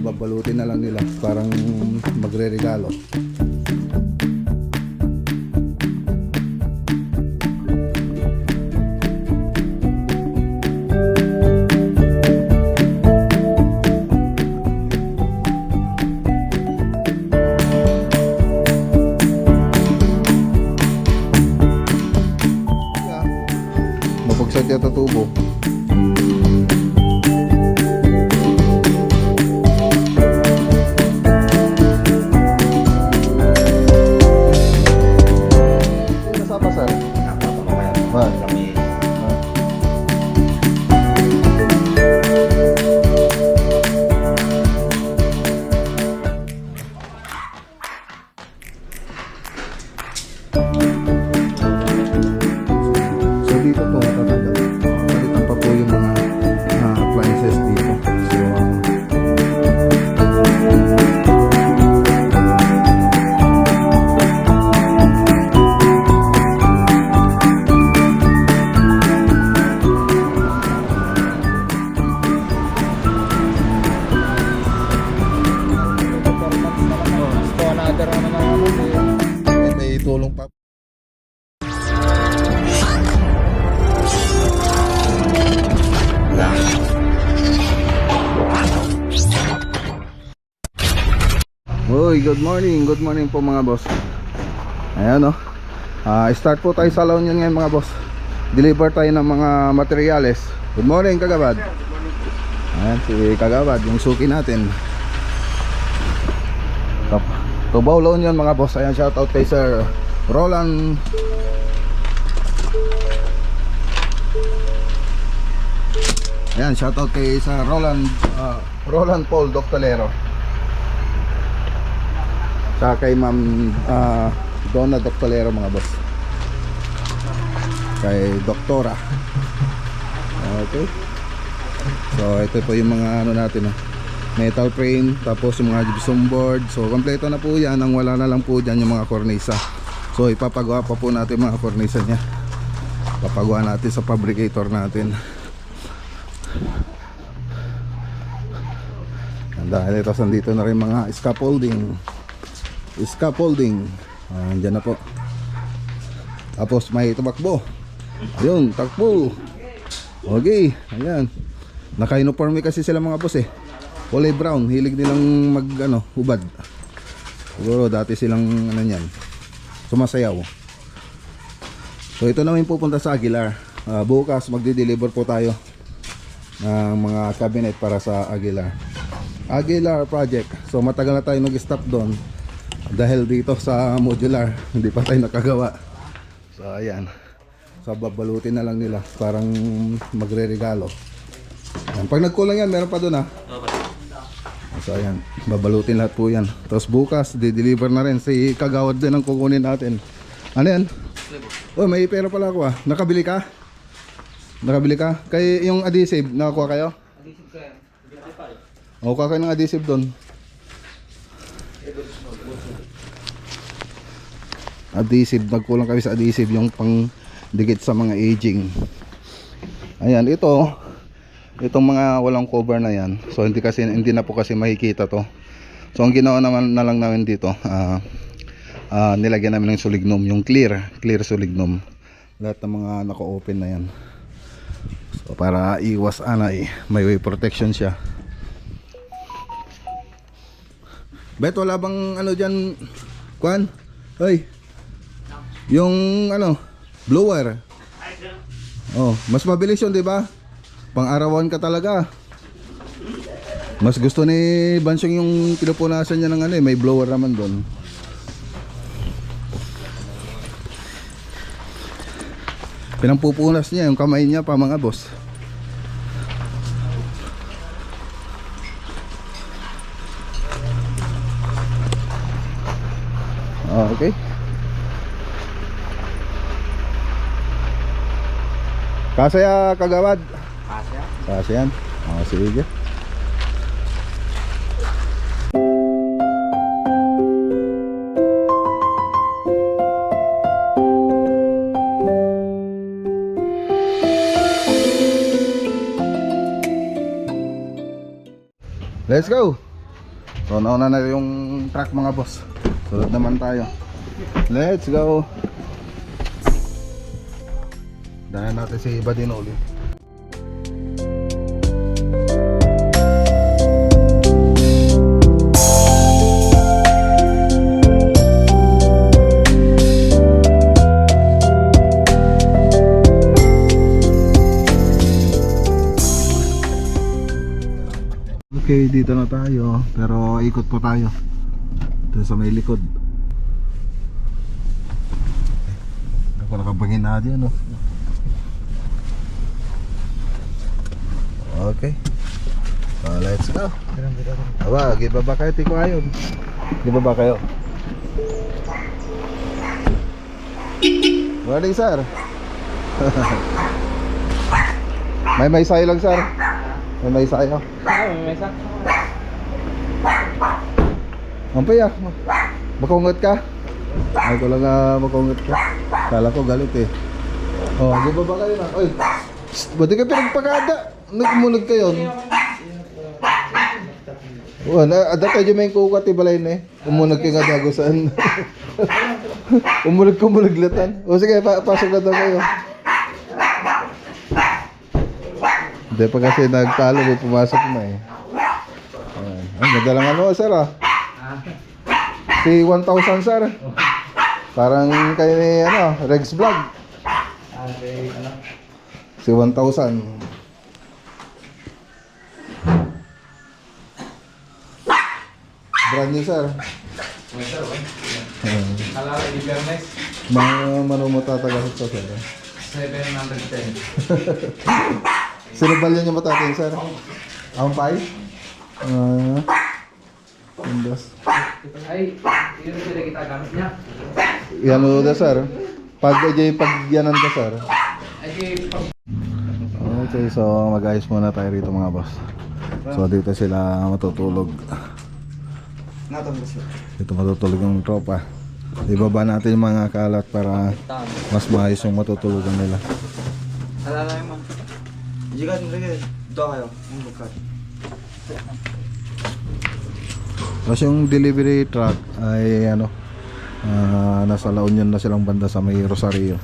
babalutin na lang nila, parang magre-regalo. Mapagsad yata tubo. Tulong pa. Uy, good morning po mga boss. Ayan o. Start po tayo sa La Union ngayon mga boss. Deliver tayo ng mga materyales. Good morning Kagawad. Ayan si Kagawad, yung suki natin. Cubao La Union mga boss. Ayan, shout out kay Sir Roland. Ayan, shout out kay Sir Roland Paul Doctolero. Saka kay Ma'am Donna Doctolero mga boss. Kay Doktora. Okay. So ito po yung mga ano natin metal frame, tapos yung mga gypsum board. So kompleto na po yan. Ang wala na lang po dyan yung mga kornisa. So ipapagawa pa po natin mga kornisa nya. Papagawa natin sa fabricator natin. Dahil ito sandito na rin mga scaffolding. Andyan na po. Tapos may tumakbo. Ayun, takbo. Okay, ayan. Naka-uniforme kasi sila mga boss kulay brown, hilig nilang hubad. Siguro dati silang sumasayaw. So ito naman pupunta sa Aguilar. Bukas magdi-deliver po tayo ng mga cabinet para sa Aguilar project. So matagal na tayo nag-stop doon dahil dito sa modular hindi pa tayo nakagawa. So ayan. So babalutin na lang nila, parang magre-regalo. Pag nagkulang yan, meron pa doon So ayan, babalutin lahat po yan. Tapos bukas, di-deliver na rin. Si Kagawad din ang kukunin natin. Ano yan? Oh, may pera pala ako Nakabili ka? Kaya yung adhesive, nakakuha kayo? Adhesive kayo. Kuha kayo ng adhesive doon. Adhesive, nagkulang kami sa adhesive. Yung pang dikit sa mga aging. Ayan, itong mga walang cover na yan. So hindi na po kasi makikita to. So ang ginawa naman na lang namin dito, nilagyan namin ng sulignum, yung clear sulignum. Lahat ng mga naka-open na yan. So para iwas may way protection siya. Bet wala bang dyan, Kwan? Hoy. Yung blower. Oh, mas mabilis yun, 'di ba? Pang-arawan ka talaga. Mas gusto ni Bansong yung pinupunasan niya ng may blower naman doon. Pinampupunas niya yung kamay niya pa mga boss. Okay. Kasaya Kagawad. Kasya yan. Sige. Let's go. So nauna na yung truck mga boss. Sunod naman tayo. Let's go. Dahil natin si Badinoli. Okay, dito na tayo. Pero ikot po tayo. Dito sa may likod. Ako nakabangin na dyan, no? Okay. So, let's go. Aba, gibaba kayo, tiko ayon. Gibaba kayo. Morning, sir. may sayo lang, sir. May sayo. Ampay ah. Makungot ka? Ay ko lang makungot ka. Kala ko galit eh. Oh, gibaba kayo na. Oy. Ba't di ka pinagpagada? Nagmunog kayo. Ada kayo may kukat ibalay na eh. Umunog kayo nga dago saan. Umunog latan. O sige, pasok na daw kayo. Hindi pa kasi nagtalo, may pumasok na eh. Ang ganda lang ano, sir ah. Si 1,000 sir. Parang kayo ni ano, Rex Vlog. Si 1,000. Brand new sir. Halala di Bernes. Mga manumutataga sa sir. 710. Sinubalyan niyo matatin sir? Ampay? Indos. Ay, yun sila kita gamit niya. Yan o da sir. Pagyanan ka sir. Ay, Okay, so mag-ayos muna tayo rito mga boss. So dito sila matutulog. Dito matutulog yung tropa. Ibaba natin yung mga kalat para mas maayos yung matutulugan nila. Halala yung man. Jigan, lagi. Ito kayo. Yung bukad. Tapos yung delivery truck ay ano, nasa La Union na silang banda sa may Rosario.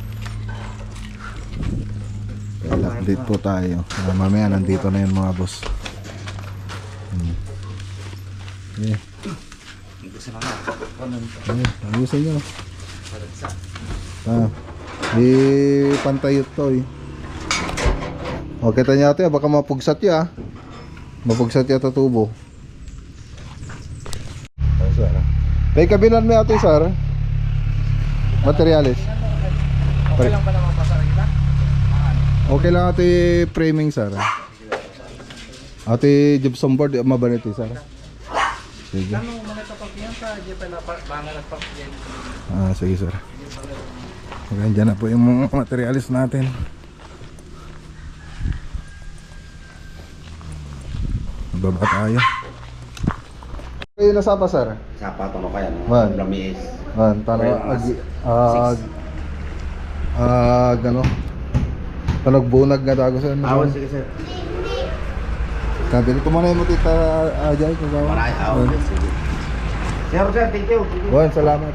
Kaya update po tayo. Mamaya nandito na yun mga boss. Okay. Ayusin nyo. Pantayot to eh. O kita niya ito, baka mapugsat ya. Mapugsat ya tubo. Kay kabilan mo ito sir. Materialis. okay lang pa naman pasara kita? Okay lang ito framing sir. Ate gypsum board mabanit sir. Sige. Ano mga tapagyan sa jepa na bangal at papyan? Sige sir. Okay, dyan na po yung mga materialis natin. Baba tayo. Kayo nasapa sir? Sapa, tono kaya. Man. Lamis. Tano gano? Panagbunag nga dago sir. Awan, sige sir. Sabi ko muna yung tita Ajay kung gawa. Maray, awan. Sige. Sir, thank you. Juan, salamat.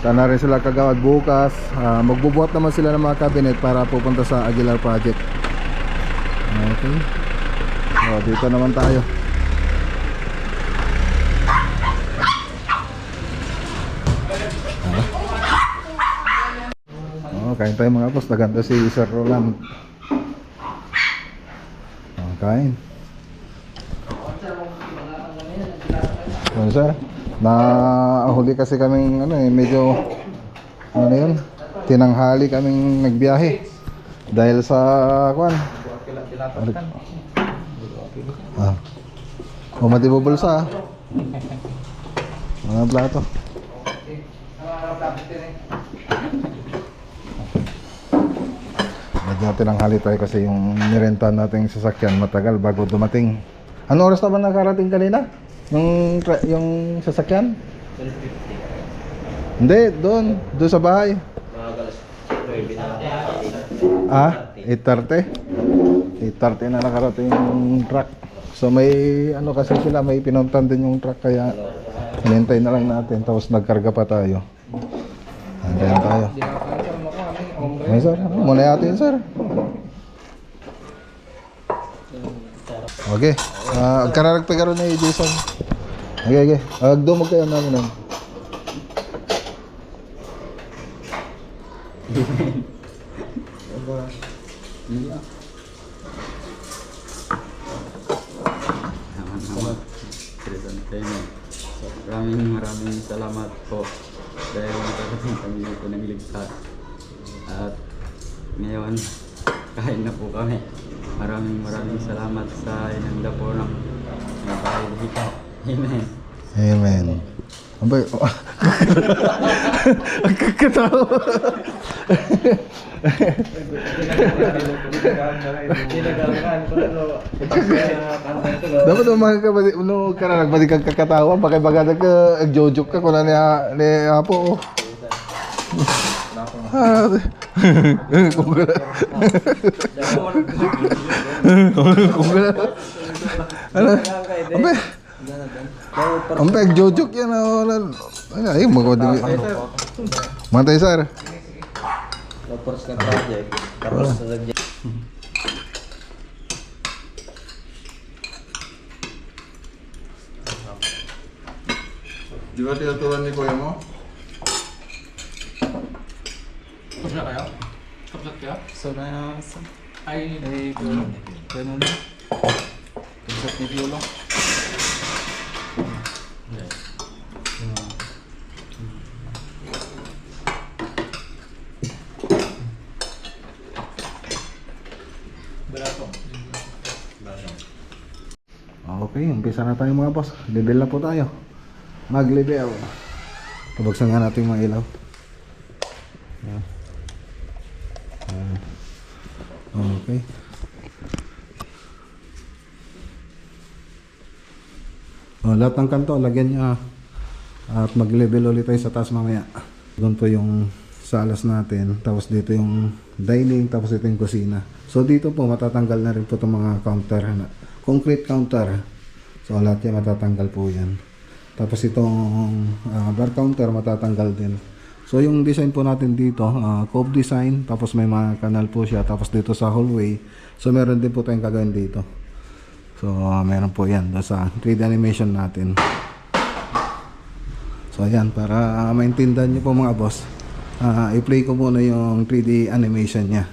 Tana rin sila kagawad bukas. Magbubuhat naman sila ng mga cabinet para pupunta sa Aguilar Project. Okay. Dito naman tayo. Kain tayo mga boss. Naganda si Sir Roland. Kain. Ano sir? Nahuli kasi kaming ano medyo ano yun? Tinanghali kaming nagbiyahe. Dahil sa kwan. Mati bulsa. Mga plato. Medyo tinanghali tayo kasi yung nirenta nating sasakyan matagal bago dumating. Ano oras na ba nakarating kanina? Yung sasakyan? 12:50. Hindi, doon sa bahay. 8:30. 8:30 na nakarating yung truck. So may ano kasi sila, may pinuntan din yung truck kaya hinintay na lang natin tapos nagkarga pa tayo. Antayin tayo. Hindi na cancel mo ko. Ano yung ombre? Ay, sir, ano? Muna natin, sir. Okay. Kararag pa karon ni Jason. Okay. Agdo kayo namin. Maraming salamat po dahil nakarating kami dito ng ligtas. At ngayon, kain na po kami. Maraming salamat sa inanda po ng bahay dito. Amen. Amen. Abay, ang kakatawa. Dapat mga kapatid, no, kararag, pati kang kakatawa, baka baga nag-joke ka kung na niya po. Ano? Ampe, joke yan. Ay, magkakadili. Mantay, sir. Tapos na project. Tapos na subject. Di ba tinaturuan ni kuya mo? Tapos na kayo? Tapos na kayo? So na Ay, ganun na. Tapos ni Piolo. Okay, umpisa na tayo mga boss. Level na po tayo. Mag-level. Pabagsan nga natin yung mga ilaw. Yan. Okay. Lahat ng kanto, lagyan niya. At mag-level ulit tayo sa taas mamaya. Doon po yung salas natin. Tapos dito yung dining. Tapos dito yung kusina. So dito po matatanggal na rin po itong mga counter. Concrete counter. So lahat yan matatanggal po yan. Tapos itong bar counter matatanggal din. So yung design po natin dito, cove design, tapos may mga kanal po siya, tapos dito sa hallway. So meron din po tayong gagawin dito. So meron po yan sa 3D animation natin. So ayan, para maintindihan nyo po mga boss, i-play ko muna yung 3D animation nya.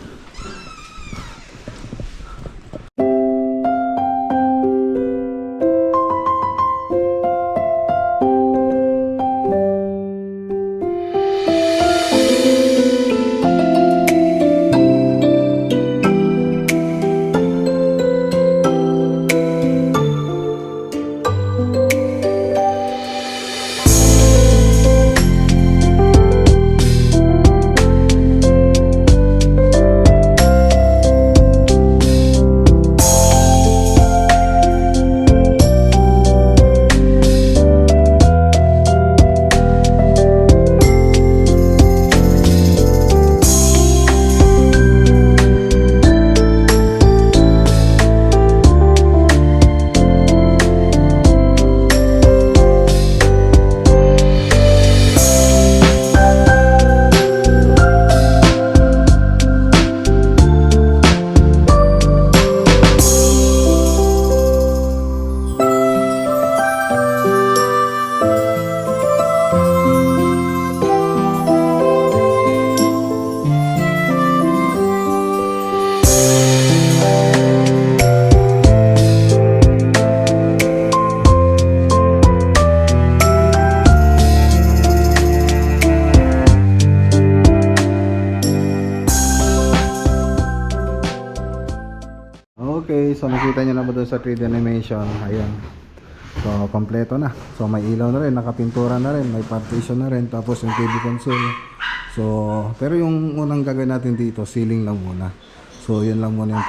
Okay, so nakita nyo na ba doon sa 3D animation? Ayan. So, kompleto na. So, may ilaw na rin, nakapintura na rin, may partition na rin, tapos yung TV console. So, pero yung unang gagawin natin dito, ceiling lang muna. So, yun lang muna yung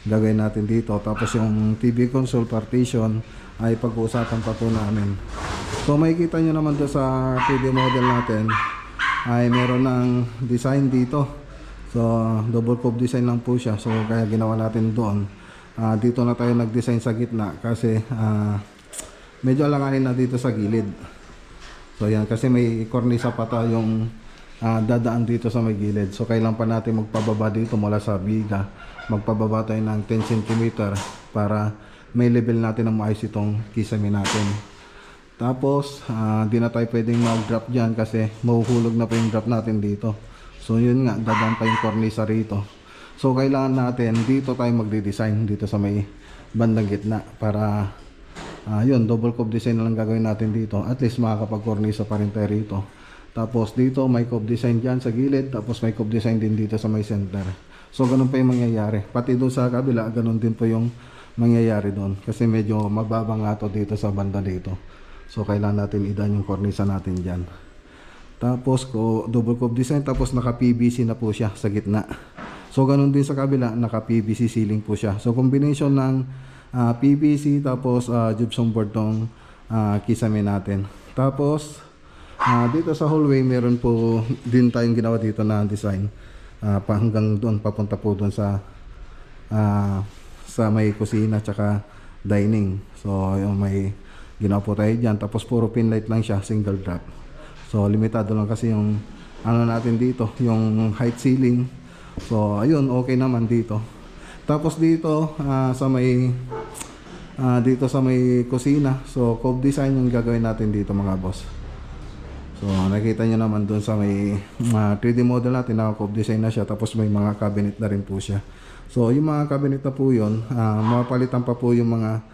gagawin natin dito. Tapos yung TV console partition ay pag-uusapan pa po namin. So, makikita nyo naman doon sa 3D model natin ay meron ng design dito. So, double cove design lang po siya. So, kaya ginawa natin doon. dito na tayo nag-design sa gitna kasi medyo alanganin na dito sa gilid. So yan, kasi may kornisa pa tayong dadaan dito sa may gilid. So kailangan pa natin magpababa dito mula sa biga. Magpababa tayo ng 10 cm para may level natin ng maayos itong kisame natin. Tapos di na tayo pwedeng mag-drop dyan kasi mahuhulog na pa yung drop natin dito. So yun nga, dadaan pa yung kornisa rito. So kailangan natin dito tayo magde-design dito sa may bandang gitna para yun, double cove design na lang gagawin natin dito. At least makakapag-kornisa pa rin tayo rito. Tapos dito may cove design dyan sa gilid. Tapos may cove design din dito sa may center. So ganun pa yung mangyayari. Pati doon sa kabila, ganun din po yung mangyayari doon. Kasi medyo mababa nga to dito sa banda dito. So kailangan natin idan yung kornisa natin dyan. Tapos double cove design. Tapos naka PVC na po siya sa gitna. So ganun din sa kabila, naka PVC ceiling po siya. So combination ng PVC tapos gypsum board tong kisame natin. Tapos dito sa hallway meron po din tayong ginawa dito na design hanggang doon, papunta po doon sa may kusina tsaka dining. So yung may ginawa po tayo dyan. Tapos puro pin light lang siya, single drop. So limitado lang kasi yung ano natin dito, yung height ceiling. So ayun, okay naman dito. Tapos dito dito sa may kusina, so cove design yung gagawin natin dito mga boss. So nakita nyo naman doon sa may 3D model natin, naka cove design na siya. Tapos may mga cabinet na rin po siya. So yung mga cabinet na po yun, mapalitan pa po yung mga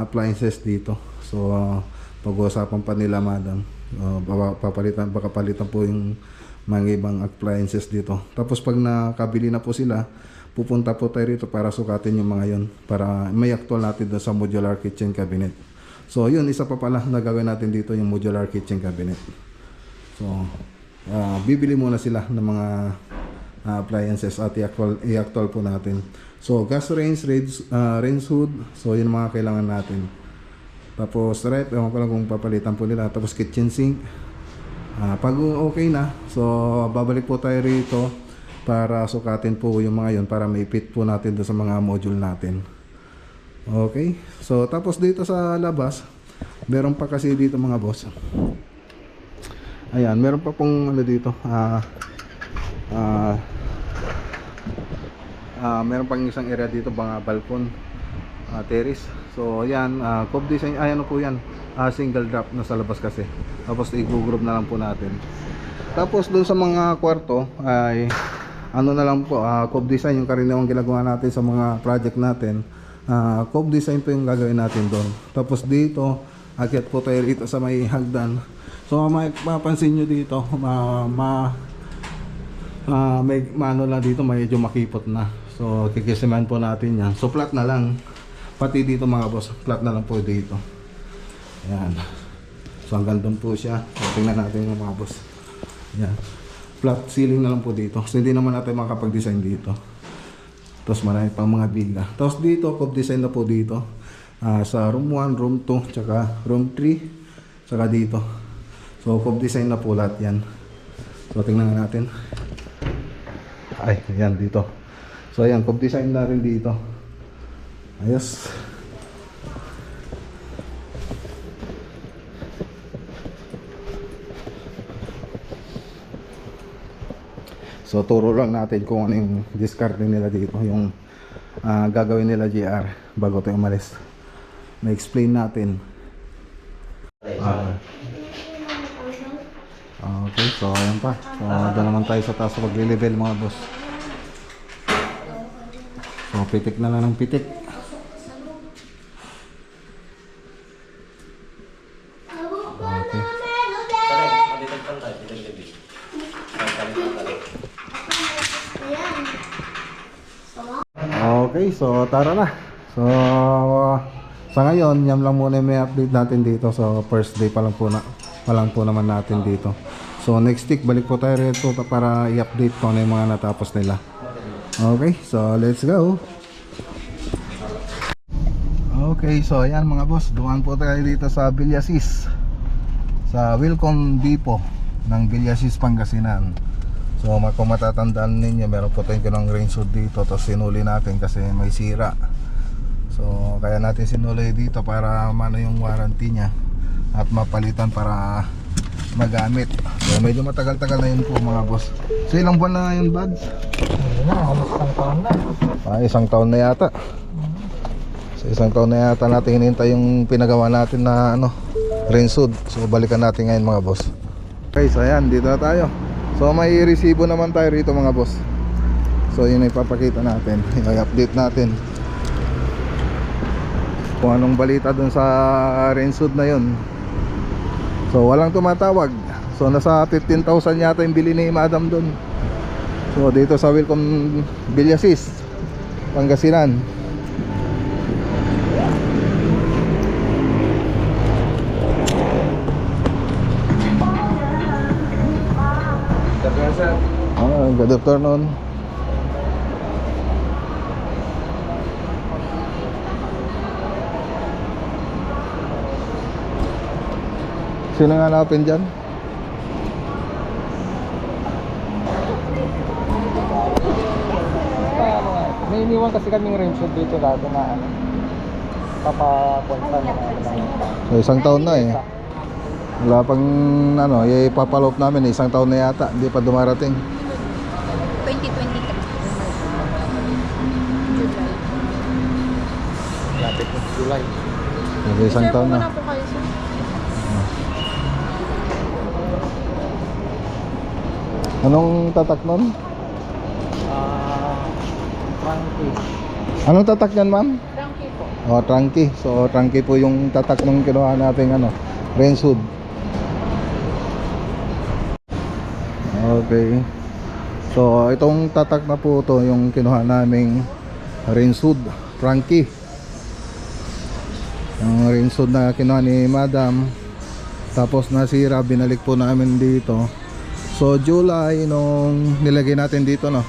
appliances dito. So pag-uusapan pa nila madam, baka palitan po yung mga ibang appliances dito. Tapos pag nakabili na po sila, pupunta po tayo rito para sukatin yung mga yon para may actual natin doon sa modular kitchen cabinet. So yun, isa pa pala na gawin natin dito yung modular kitchen cabinet. So bibili muna sila ng mga appliances at i-actual po natin. So gas range, range hood, so yun mga kailangan natin. Tapos rep, ewan ko lang kung papalitan po nila. Tapos kitchen sink. Pag okay na, so babalik po tayo rito para sukatin po yung mga yon para may fit po natin doon sa mga module natin. Okay, so tapos dito sa labas meron pa kasi dito mga boss, ayan, meron pa pong ano dito, meron pang isang area dito, mga balkon, terrace. So ayan, cove design, ayan po yan, single drop na sa labas kasi. Tapos i-group na lang po natin. Tapos doon sa mga kwarto ay ano na lang po, cove design yung karaniwang ginagawa natin sa mga project natin. Cove design po yung gagawin natin doon. Tapos dito, akyat po tayo rito sa may hagdan. So mapapansin nyo dito, may ano lang dito, medyo makipot na. So kikisiman po natin yan. So flat na lang. Pati dito mga boss, flat na lang po dito. Ayan. So hanggang doon po siya. Tingnan natin yung mga boss. Ayan. Flat ceiling na lang po dito. So hindi naman natin makapag-design dito. Tapos marami pang mga biga. Tapos dito, cove design na po dito. Sa room 1, room 2, tsaka room 3, tsaka dito. So cove design na po lahat yan. So tingnan natin. Ay, ayan dito. So ayan, cove design na rin dito. Ayos. So turo lang natin kung ano yung discard nila dito, yung gagawin nila GR bago tayo umalis. May explain natin. Okay, so ayan pa. So doon naman tayo sa taas pag-level mga boss. So pitik na lang ng pitik. Okay. Okay, so tara na. So sa ngayon, yan lang muna may update natin dito. So first day pa lang po naman natin dito. So next week balik po tayo rito para i-update ko ano yung mga natapos nila. Okay, so let's go. Okay, so ayan mga boss, dumaan po tayo dito sa Villasis, sa Wilcom Depot ng Villasis, Pangasinan. So kung matatandaan ninyo, meron po tayong range hood dito, tapos sinuli natin kasi may sira. So kaya natin sinuloy dito para mano yung warranty niya at mapalitan para magamit. So medyo matagal-tagal na yun po mga boss. So ilang buwan na yun, Buds? Ayun na, halos isang taon na. Isang taon na yata. So isang taon na yata natin hinihintay yung pinagawa natin na ano, Rensud. So balikan natin ngayon mga boss. Okay, so ayan, dito na tayo. So may resibo naman tayo rito mga boss. So yun ay ipapakita natin, i-update natin kung anong balita dun sa Rensud na yun. So walang tumatawag. So nasa 15,000 yata yung bili ni Madam dun. So dito sa Wilcom Villasis, Pangasinan. Good afternoon. Sino nga hanapin dyan? May iniwan kasi kaming rimshot dito dati na ano, papapunta na So, isang taon na eh. Wala pang ano, ipapalop namin isang taon na yata. Hindi pa dumarating. 2023. July. lapit ng July. So, isang taon na. Muna po kayo, sir. Anong tatak nun? Frankie. Anong tatak yan, ma'am? Frankie po. Oh, trunky. So, trunky po yung tatak nung kinuha natin ano, Rensud. Okay. So, itong tatak na po to yung kinuha naming Rensud, Frankie. Yung Rensud na kinuha ni Madam. Tapos nasira, binalik po namin dito. So, July nung nilagay natin dito, no?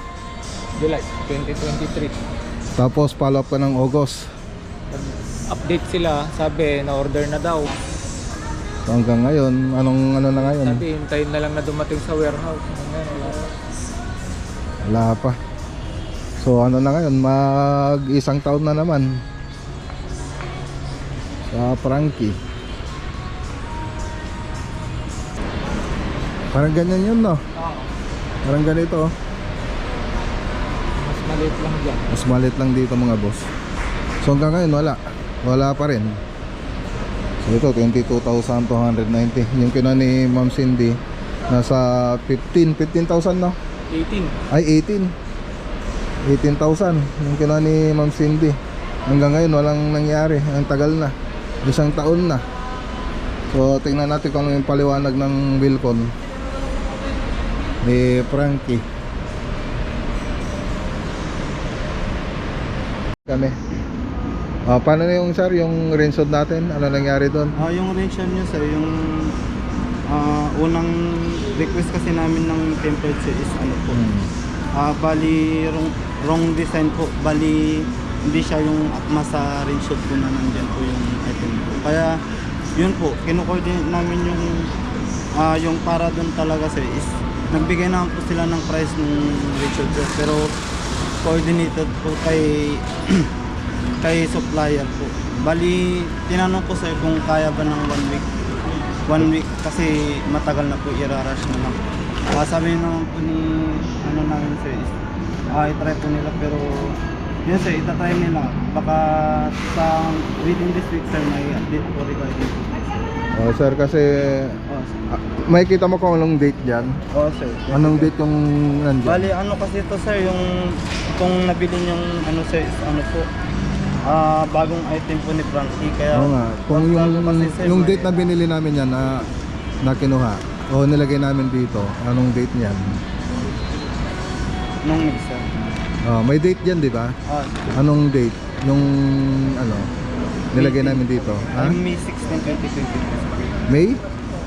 July 2023. Tapos follow up ka ng August. Update sila, sabi na order na daw. So hanggang ngayon, anong ano na ngayon? Sabi hintayin na lang na dumating sa warehouse. Wala pa. So ano na ngayon, mag isang taon na naman sa Frankie. Parang ganyan yun, no? Parang ganito, oh. Mas maliit lang dyan. Mas maliit lang dito mga boss. So hanggang ngayon wala pa rin. So ito 22,290. Yung kinuha ni Ma'am Cindy nasa 15,000 no? 18. Ay 18,000 yung kinuha ni Ma'am Cindy. Hanggang ngayon walang nangyari. Ang tagal na, isang taon na. So tingnan natin kung ano yung paliwanag ng Wilcon ni Frankie. Kami. Paano na yung sir, yung Rensud natin? Ano nangyari doon? Yung range nyo sir, yung unang request kasi namin ng temperature is ano po. Bali wrong design po. Bali hindi siya yung akma sa range shot po na nandyan po yung item po. Kaya yun po, kino-coordinate namin yung para doon talaga sir is nagbigay naman po sila ng price ng range shot sir, pero coordinated po kay kay supplier po. Bali tinanong ko sir kung kaya ba ng 1 week kasi matagal na po, i-rush na lang. Sabi naman po ni ano namin sir is i-try po nila, pero yun sir, itatry nila. Baka sa within this week sir may update po regarding po. Oh sir, kasi may kita mo kung anong date dyan? Sir. Anong date yung nandyan? Bali ano kasi ito sir, yung kung nabili yung ano sir is ano po, bagong item po ni Frankie, kaya Oo nga. Kung kasi, sir, yung may- date na binili namin yan na kinuha o nilagay namin dito, anong date niyan? nung isa. May date yan, di ba? Anong date? Yung ano nilagay namin dito? Ha? May 16, 2023. May?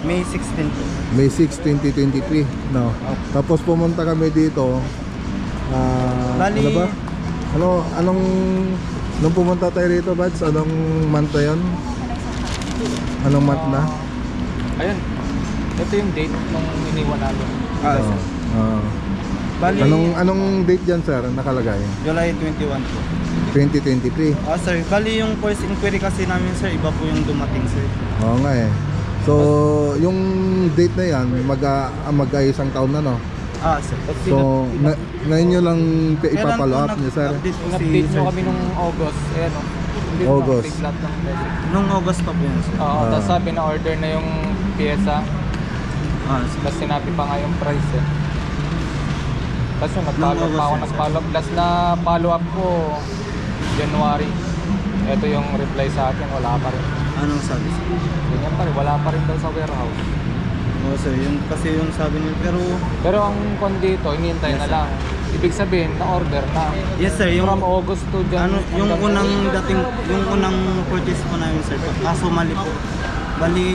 May 16 po. May 6, 2023. No. Tapos pumunta kami dito. Bali- Ano ba? Nung pumunta tayo rito, Bads, anong month na yun? Anong month na? Ayun. Ito yung date nung iniwan namin. Oo. Bali Anong date dyan, sir, nakalagay? July 21 po. 2023. Sir, bali yung first inquiry kasi namin sir, iba po yung dumating sir. Oo nga eh. So, yung date na yan, mag-isang taon na, no? Sir. So, ngayon nyo lang ipapalo up niyo, sir? Update po si In-update sir. nyo kami nung August. Ayan o. Hindi August. Big lot ng pwede. Nung August pa po yan sir. Oo, tapos sabi na order na yung pyesa. Sir. Tapos sinabi pa nga yung price eh. Tapos yung nag-follow Nung pa ako, August, nag-follow up. Last na follow up ko, January. Ito yung reply sa akin, wala pa rin. Anong sabi sir? Ganyan pa rin, wala pa rin daw sa warehouse. Oo sir, yun kasi yung sabi niyo. Pero ang kon dito, hinihintay na lang. Ibig sabihin, na-order na. Yes sir, yung From August to Jan. yung hanggang- unang purchase po namin sir, kaso mali po. Bali,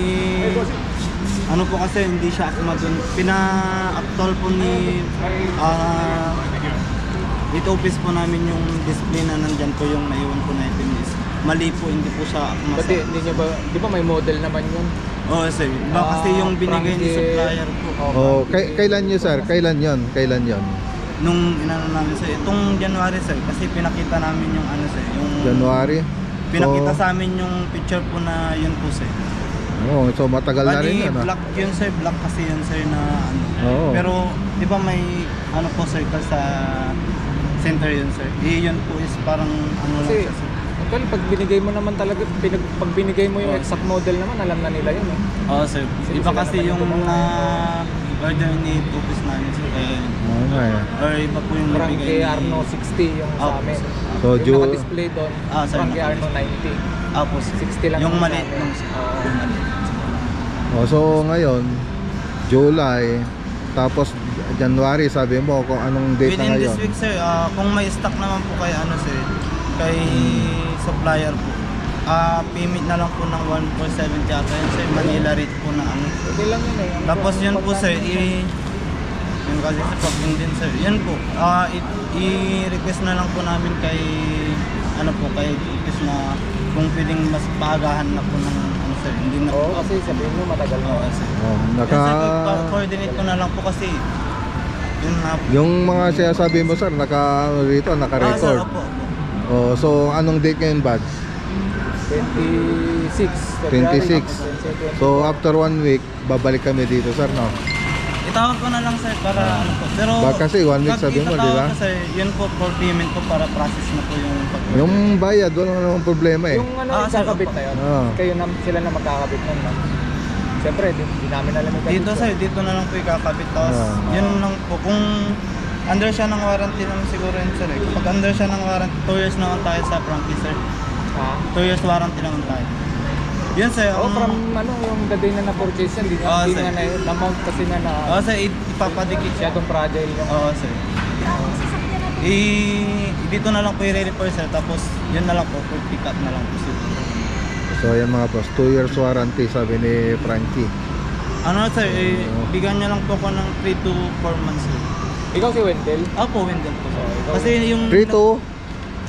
ano po kasi hindi siya akma dun. Pina-actual po ni dito office po namin yung display na nandyan po yung naiwan po na item is mali po, hindi po siya akma Ba't hindi nyo ba, di ba may model naman yun? Oo sir, iba kasi yung binigay ni supplier po. Oh, kailan nyo, sir? Kailan yon? Kailan yon? Nung inano namin sir, itong January sir, kasi pinakita namin yung ano sir, yung January? pinakita So, sa amin yung picture po na yun po sir. oh, so matagal na rin Bali, yun, ah. black yun sir, black kasi yun sir na ano. Oo. Pero di ba may ano po sir sa center yun sir. Yun po is parang ano lang Kasi, siya sir. actually, pag binigay mo naman talaga, pag binigay mo yung exact model naman, alam na nila yun eh. Oo sir. Sige, Iba sila kasi naman yung yung mga order ni office namin sir. Oo nga eh. Or iba po yung Frankie nabigay ni Arno 60 yung sa Opo, amin. sir. So, Yung naka-display doon, Sir, Frankie naka- Arno 90. Apo sir. 60 lang yung yung mali sa amin. nung Oo. yung mali. Oh, so ngayon, July, tapos January, sabi mo kung anong date na Within this ngayon. week sir, kung may stock naman po kay ano sir, kay supplier po. Payment na lang po ng 1,470 ata yun sir, Manila rate po na ano. Okay lang yun eh. Tapos yun po sir, yun kasi sa pag-in din sir, yun po, i-request na lang po namin kay, ano po, kay office na kung pwedeng mas paagahan na po ng ano sir, hindi na Oo, po. kasi sabihin mo matagal na. Oo, sir. Oh, Kasi coordinate ko na lang po kasi, yun na po. yung mga sinasabi mo, sir, Sir, naka-record. opo, opo. Oh, so anong date ngayon, Bads? 26. 26. So after 1 week, babalik kami dito, sir, no? Itawag ko na lang sir para ano po. Pero Kasi 1 week pag sabi mo, di itatawag ba? ko, sir, yun po for payment ko para process na po yung pag Yung bayad, wala namang problema eh. Yung ano, sir, kakabit opo. na yun. Oo. Kayo na, sila na magkakabit nun. ma'am. Siyempre, di namin alam yung dito ganito. sir, dito na lang po ikakabit. Tapos yun lang po. Kung under siya ng warranty naman siguro yun sir. Kapag under siya ng warranty, 2 years naman tayo sa Frankie sir. Ha? 2 years warranty naman tayo. Yun sir, Oh, from ano, yung the day na na-purchase yan, di Oo, di sir. nga na-mount kasi nga na sir, ipapadikit siya. masyadong fragile yung Oo sir. Dito na lang po i-repair sir. Tapos yun na lang po, full pick up na lang po sir. So ayan mga boss, 2 years warranty, sabi ni Frankie. Ano sir, bigyan niya lang po ako ng 3 to 4 months sir. Ikaw si Wendell? Opo, Wendell po sir. ikaw- Kasi yung 3 to?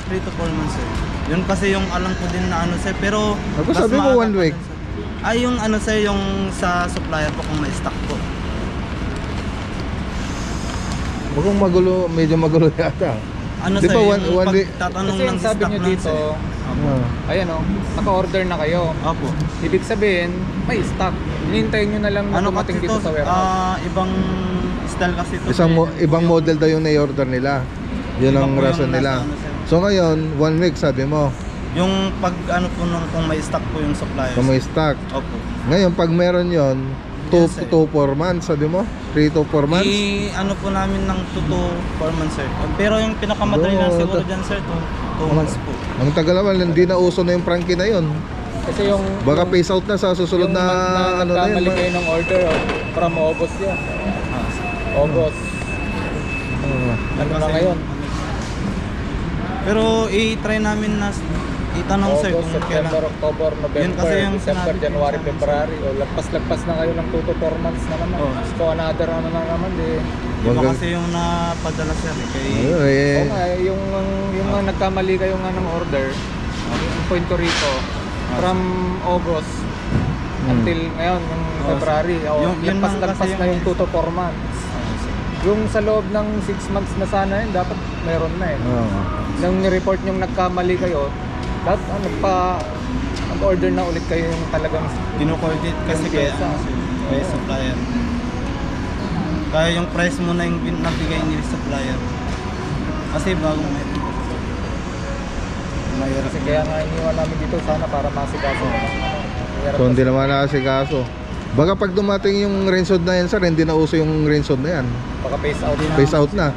3 to 4 months sir. Yun kasi yung alam ko din na ano sir, pero Ako mas sabi mo maaga 1 pa week. din, sir. Ay yung ano sir, yung sa supplier po kung may stock po. Mukhang magulo, medyo magulo yata. Ano Di sir, ba yung one week? pagtatanong Kasi ng ang sabi stock nyo lang dito, sir. Ah. ayan o, naka-order na kayo. Opo. Ibig sabihin, may stock. Hinintayin nyo na lang na Ano dumating kasi dito to, sa warehouse. ibang style kasi to. Ibang model daw yung na-order nila. Yun Iba ang po yung rason nasa nila. ano, sir. So ngayon, 1 week sabi mo, Yung pag ano po nung kung may stock po yung supplier. kung may stock. Opo. Ngayon, pag meron yon 2 Yes, sir. to 4 months, sabi mo? 3 to 4 months? Ano po namin ng 2 to 4 months sir. Pero yung pinakamadali lang siguro dyan sir, 2 months po. Ang tagal naman, hindi na uso na yung Frankie na yun. Kasi yung Baka phase out na sa susunod yung na month ano na nagkamali yun. kayo ng order, from August yan. August. Ano na ngayon? Pero i-try namin na itanong sir August, kung kailan. September, October, November, Yun kasi yung December, sinabi ko January, sa amin, February. O lagpas-lagpas na kayo ng 2 to 4 months na naman. Oo. So another ano na naman eh. Iba Wag- kasi yung napadala sir kay Ayun, eh. Oo nga, yung nagkamali kayo nga ng order, yung Puerto Rico, from August until ngayon, yung Oo, February, Yung- yun lang lagpas-lagpas kasi na yung- yung 2 to 4 months. Yung sa loob ng 6 months na sana yun, dapat meron na eh. Oo. Nung ni-report yung nagkamali kayo, dapat mag-order na ulit kayo yung talagang Kino-coordinate kasi Yung kaya pyesa. kaya supplier. Kaya yung price mo na yung nabigay ni supplier. Kasi bagong mayroon. kasi kaya nga iniwan namin dito sana para masikaso. So hindi naman nakasikaso. Baka pag dumating yung Rensod na yan sir, hindi na uso yung Rensod na yan. Baka face out na. Face out na.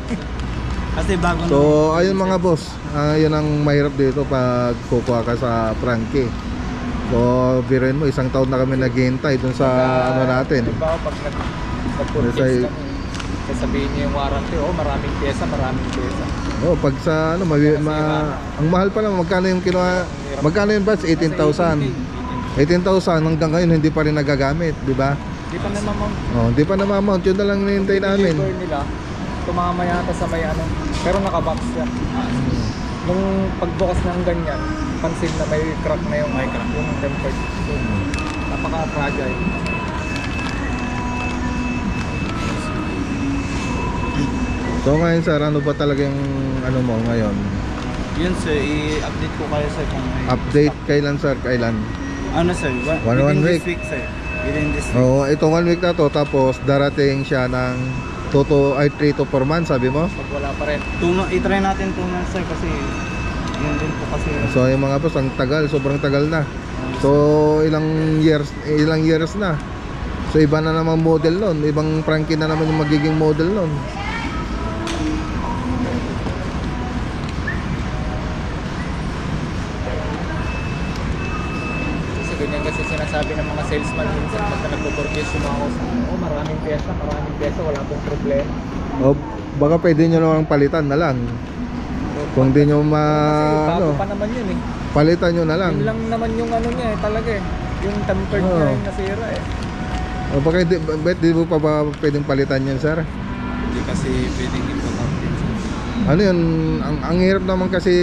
Kasi bago So ayun mga boss, yun ang mahirap dito pag kukuha ka sa Frankie. So biruin mo, 1 taon na kami naghihintay dun sa ano natin. Diba pag nag-purchase Say- kami, sasabihin niyo yung warranty, maraming pyesa. Oh, pag sa ano, ang mahal pa lang, magkano yung kinuha? Magkano yung batch? 18,000. 18,000 hanggang ngayon hindi pa rin nagagamit, di ba? Di pa naman Oh, hindi pa namamount, yun na lang hinihintay namin. deliver nila, tumama yata sa may ano, pero nakabox siya. Nung pagbukas ng ganyan, pansin na may crack na yung tempered. So, napaka-fragile. So ngayon sir, ano ba talaga yung ano mo ngayon? yun sir, i-update ko kayo sir kung may Update kailan sir? Kailan? ano sir, One within week. this week sir. Within this week. Oo, itong 1 week na to, tapos darating siya ng 3 to 4 months, sabi mo? Pag wala pa rin. I-try natin 2 months sir kasi yun din po kasi. So yung mga boss, ang tagal, sobrang tagal na. So ilang years na. So iba na naman model nun, ibang Frankie na naman yung magiging model nun. Kasi ganyan kasi sinasabi ng mga salesman minsan pag nagpo-purchase yung mga customer, maraming pyesa, wala pong problema. O baka pwede nyo namang palitan na lang. Kung di nyo Kasi bago ano, pa naman yun eh. palitan nyo na lang. Yun lang naman yung ano niya eh, talaga eh. Yung tempered Oo. niya yung nasira eh. O baka di mo pa ba pwedeng palitan yun sir? Hindi kasi pwedeng i-update sir. Ano yun, ang hirap naman kasi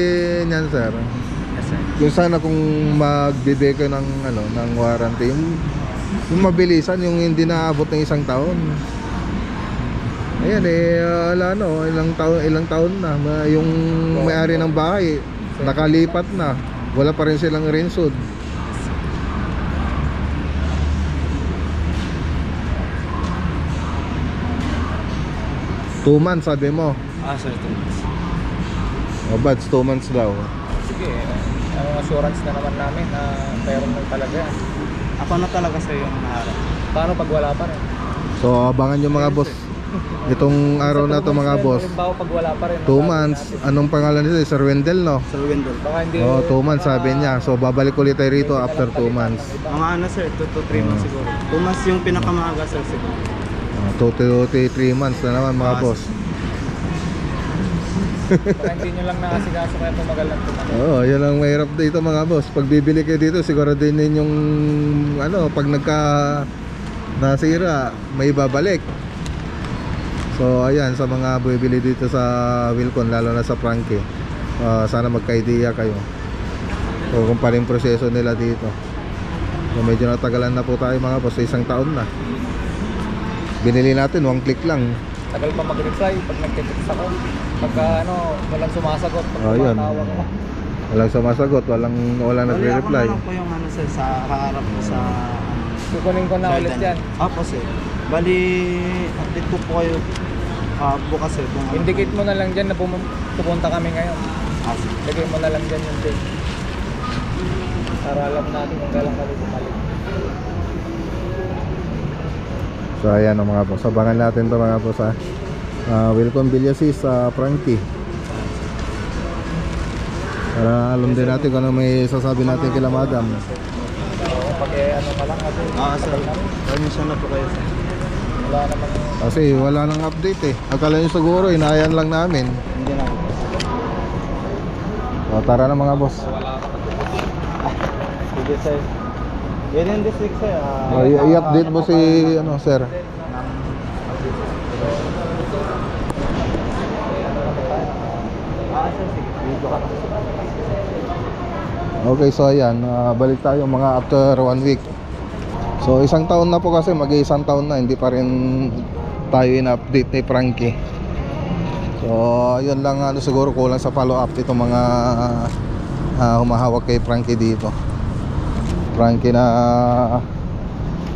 niyan sir. Yes sir. Yung sana kung magbibigay ka ng ano, ng warranty, yung mabilisan, yung hindi naabot ng 1 taon. Ayan ilang taon na yung may-ari ng bahay nakalipat na, wala pa rin silang rensod. Two months sabi mo. Sir, 2 months. O batch 2 months daw. Sige, ang assurance na naman namin na meron lang talaga. Ako na talaga sir yung naharap. Paano pag wala pa rin? So abangan yung mga boss itong araw na to mga boss. Halimbawa pag wala pa rin. 2 months, anong pangalan nito? Sir Wendell no? Sir Wendell. Baka hindi. Oh, 2 months sabi niya. So babalik ulit tayo rito after 2 months. Mga ano sir, 2 to 3 months siguro. 2 months yung pinakamaaga sir siguro. 2 to 3 months na naman mga boss. Baka hindi nyo lang nakasikaso kaya tumagal lang tumagal. Oo, yun ang mahirap dito mga boss. Pag bibili kayo dito, siguro din yung ano, pag nasira, may babalik. So ayan, sa mga bibili dito sa Wilcon, lalo na sa Frankie, sana magka-idea kayo. So kung pa rin proseso nila dito. So medyo natagalan na po tayo mga boss, 1 taon na. Binili natin 1 click lang. Tagal pa mag-reply pag nag-text ako. Pagka walang sumasagot. Pag Yun. tumatawag mo. Walang sumasagot, wala nagre-reply. Ako na lang po yung ano sir, sa kaharap ko sa Kukunin ko na ulit yan. Apo sir. Bali, update ko po kayo bukas sir. Kung ano. Indicate mo na lang dyan na pupunta kami ngayon. Sir. Lagay mo na lang dyan yung date. Para alam natin kung kailan kami bumalik. So ayan ang mga boss, abangan natin to mga boss ha. Welcome Villasis sa Frankie. Para alam din natin kung ano may sasabi natin kila madam. Oo, pag ano ka lang natin. Sir. Permission na po kayo sir. Wala naman. Kasi wala nang update eh. Akala nyo siguro inayan lang namin. Hindi na. O tara na mga boss. Wala ka pa. Sige sir. Within this week sir. I-update mo si ano sir. Sir, sige. Video ka na. Okay, so ayan, balik tayo mga after 1 week. So 1 taon na po kasi, mag-1 taon na, hindi pa rin tayo in-update ni Frankie. So yun lang, siguro kulang sa follow up itong mga humahawak kay Frankie dito. Frankie na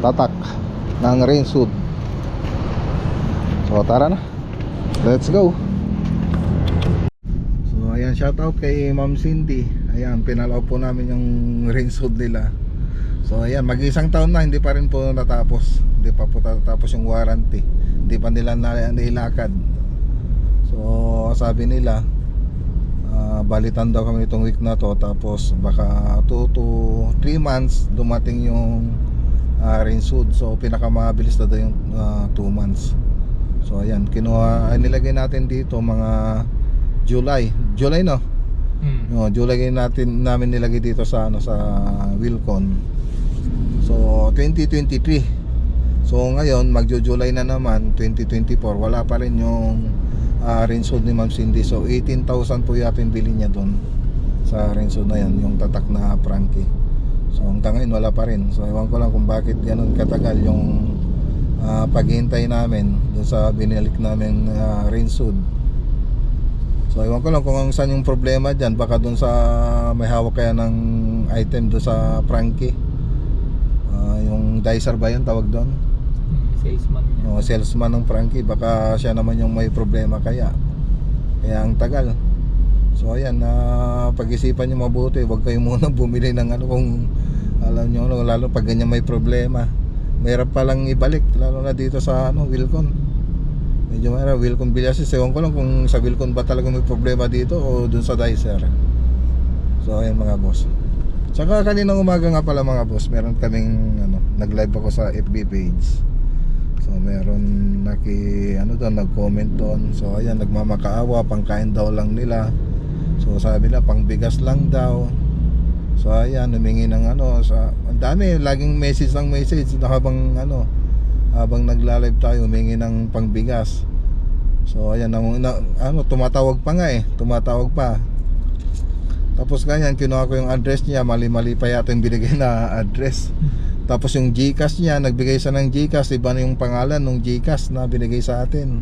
tatak ng Rainswood. So tara na, let's go. So ayan, shoutout kay Ma'am Cindy. Ayan, pinalaw po namin yung Rainswood nila. So ayan, mag-isang taon na, hindi pa rin po natapos. Hindi pa po natapos yung warranty. Hindi pa nila nailakad. So sabi nila, balitan daw kami itong week na to. Tapos baka 2 to 3 months dumating yung Rainswood. So pinakamabilis na daw yung 2 months. So ayan, nilagay natin dito mga July no? No, July namin nilagay dito sa sa Wilcon. So 2023. So ngayon magjo-July na naman 2024, wala pa rin yung Rainswood ni Ma'am Cindy. So 18,000 po yata yung bili niya doon sa Rainswood na yan, yung tatak na Frankie. So hanggang ngayon wala pa rin. So ewan ko lang kung bakit ganun katagal yung paghihintay namin doon sa binalik namin Rainswood. So ewan ko lang kung saan yung problema dyan. Baka doon sa may hawak kaya ng item doon sa Frankie, yung dicer ba yun tawag doon? Salesman niya. Salesman ng Frankie. Baka siya naman yung may problema kaya ang tagal. So ayan, pag-isipan nyo mabuti. Huwag kayo muna bumili ng kung alam nyo, lalo pag ganyan may problema. Mahirap palang ibalik, lalo na dito sa Wilcon. Medyo mahirap, Wilcon Villasis. Ewan ko lang kung sa Wilcon ba talaga may problema dito o dun sa dicer. So ayan mga boss. Saka kaninang umaga nga pala mga boss, meron kaming nag-live ako sa FB page. So meron doon, nag-comment doon. So ayan, nagmamakaawa, pangkain daw lang nila. So sabi nila pang bigas lang daw. So ayan, humingi ng ang dami, laging message na habang nagla-live tayo, humingi ng pangbigas. So ayan, tumatawag pa nga tumatawag pa. Tapos ganyan, kinuha ko yung address niya, mali-mali pa yata yung binigay na address. Tapos yung GCash niya, nagbigay siya ng GCash, iba na yung pangalan ng GCash na binigay sa atin.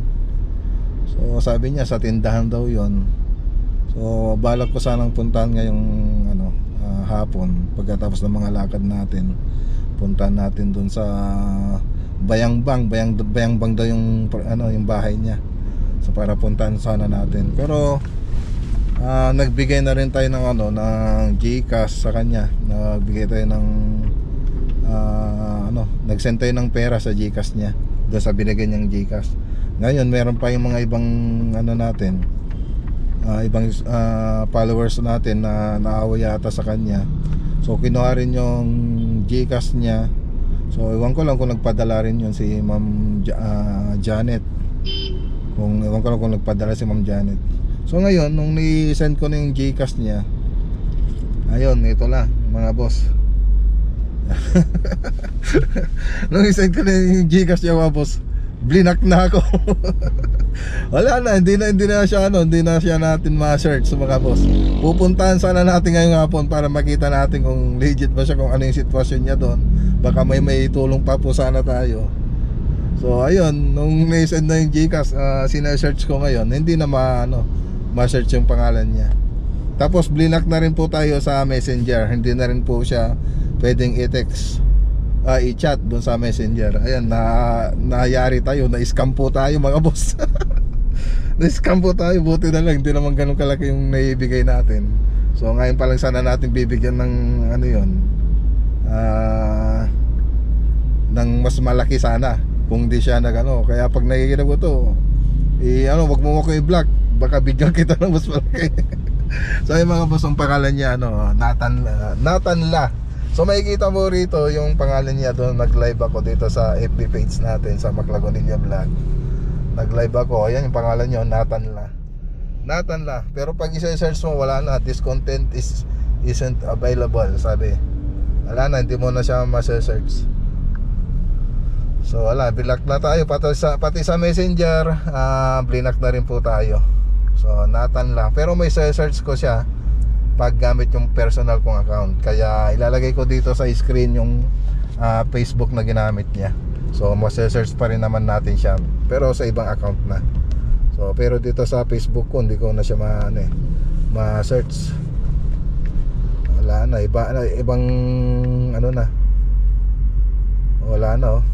So sabi niya sa tindahan daw yon. So balak ko sanang puntahan ngayong hapon, pagkatapos ng mga lakad natin, puntahan natin doon sa Bayangbang daw yung yung bahay niya. So para puntahan sana natin. Pero nagbigay na rin tayo ng ng GCash sa kanya. Nagbigay tayo ng nagsend tayo ng pera sa GCash niya doon sa binigay niyang GCash. Ngayon meron pa yung mga ibang natin, ibang followers natin na naawa yata sa kanya. So kinuha rin yung GCash niya. So ewan ko lang kung nagpadala rin yun si Ma'am Janet. Ewan ko lang kung nagpadala si Ma'am Janet. So ngayon nung ni-send ko na yung GCash niya, ayun, ito lang mga boss. Nung i-send ko na yung GCash niya mga boss, blinak na ako. Wala na, hindi na siya natin ma-search mga boss. Pupuntahan sana natin ngayong hapon para makita natin kung legit ba siya, kung ano yung sitwasyon niya doon. Baka may tulong pa po sana tayo. So ayun, nung na-send na yung GCash, sinesearch ko ngayon, hindi na ma-search yung pangalan niya. Tapos blinak na rin po tayo sa Messenger. Hindi na rin po siya pwedeng i-text, i-chat doon sa Messenger. Ayan, nayari tayo, na-scam po tayo mga boss. Na-scam po tayo, buti na lang, hindi naman ganun kalaki yung naibigay natin. So ngayon pa lang sana natin bibigyan ng ng mas malaki sana kung di siya kaya pag nakikita ko to, wag mo ko i-block, baka bigyan kita ng mas malaki. So yung mga boss, ang pangalan niya Nathan La. So makikita mo rito yung pangalan niya doon. Nag-live ako dito sa FB page natin sa Maclagonilla Vlog. Nag-live ako, ayan yung pangalan niya, Nathan La. Pero pag i-search mo, wala na, this content isn't available, sabi. Wala na, hindi mo na siya ma-search. So wala, block na tayo pati sa Messenger, blinak na rin po tayo. So Nathan La, pero may search ko siya pag gamit yung personal kong account. Kaya ilalagay ko dito sa screen yung Facebook na ginamit niya. So ma-search pa rin naman natin siya, pero sa ibang account na. So pero dito sa Facebook ko hindi ko na siya ma-search. Wala na, ibang ano na. Wala na, oh.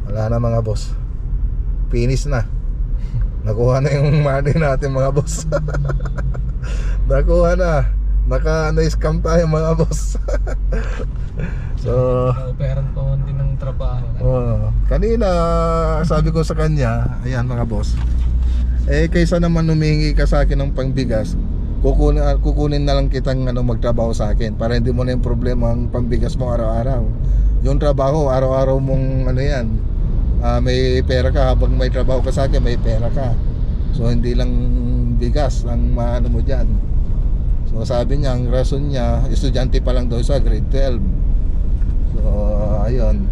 Wala na mga boss. Finish na. Nakuha na yung money natin mga boss. Nakuha na. Naka-scam tayo mga boss. So Operan pa din ng trabaho. kanina sabi ko sa kanya, ayan mga boss, kaysa naman humingi ka sa akin ng pangbigas, kukunin na lang kitang magtrabaho sa akin para hindi mo na yung problema ang pambigas mo araw-araw. Yung trabaho araw-araw mong may pera ka, habang may trabaho ka sa akin may pera ka. So hindi lang bigas ang maano mo dyan. So sabi niya, ang rason niya, estudyante pa lang daw sa grade 12. So ayun,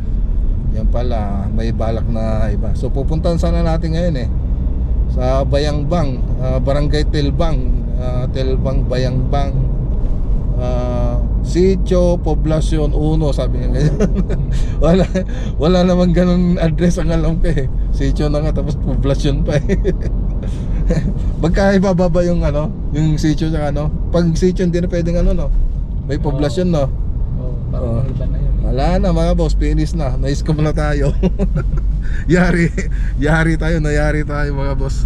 yan pala, may balak na iba. So pupuntahan sana natin ngayon sa Bayangbang, Barangay Telbang, Bayangbang, Sitio Poblacion 1, sabi niya ganyan. wala naman ganun address ang alam ko Sitio na nga tapos Poblacion pa Magkaiba ba yung yung sitio sa pag sitio hindi na pwedeng may poblasyon Parang iba na yun. Wala na mga boss, finish na. Na-scam na tayo. Yari tayo mga boss.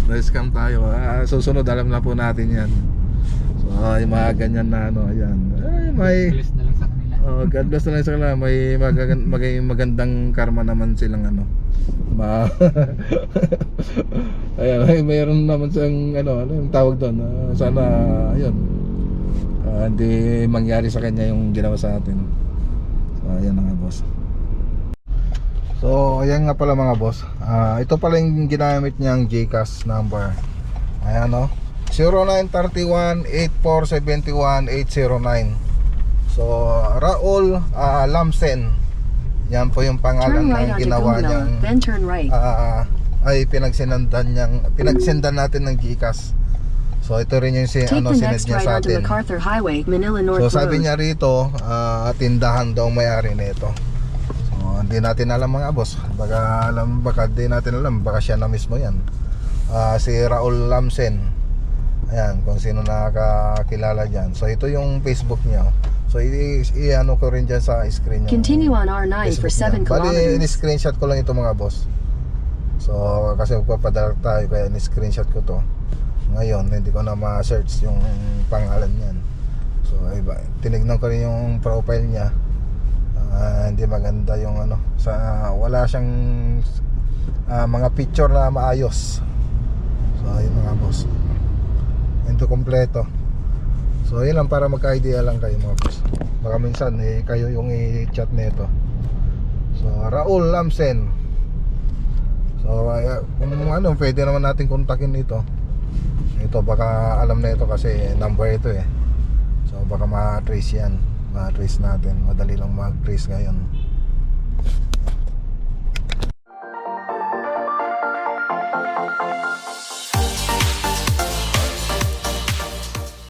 Na-scam tayo. Susunod alam na po natin yan. So yung mga ganyan na ayan. May Please na lang sa kanila. God bless na lang sa kanila. May magandang karma naman silang ayan, mayroon naman siyang yung tawag doon. Sana ayun, hindi mangyari sa kanya yung ginawa sa atin. So ayan na nga boss. So ayan nga pala mga boss, ito pala yung ginamit niyang GCash number. Ayan 0931-8471-809. So Raul Lamsen, yan po yung pangalan Turn right ng onto ginawa Gumela, niyang then turn right. ay pinagsendan natin ng GCash. So ito rin yung Take the sinend next niya right sa onto atin. MacArthur Highway, Manila North So sabi Road. niya rito, tindahan daw may-ari nito. So hindi natin alam mga boss. Baka di natin alam, baka siya na mismo yan. Si Raul Lamsen. Ayan, kung sino nakakilala dyan. So ito yung Facebook niya. So i-ano ko rin dyan sa screen niya. Continue on R9 for 7 Bali, kilometers. in-screenshot ko lang ito mga boss. So kasi magpapadala tayo, kaya in-screenshot ko to. Ngayon hindi ko na ma-search yung pangalan niyan. So iba, tinignan ko rin yung profile niya. Hindi maganda yung wala siyang mga picture na maayos. So ayun mga boss, hindi kompleto. So yun lang, para magka-idea lang kayo mga boss. Baka minsan kayo yung i-chat nito. So Raul Lamsen. So kung pwede naman natin kontakin ito. Ito baka alam na ito kasi number ito So baka ma-trace yan. Ma-trace natin. Madali lang mag-trace ngayon.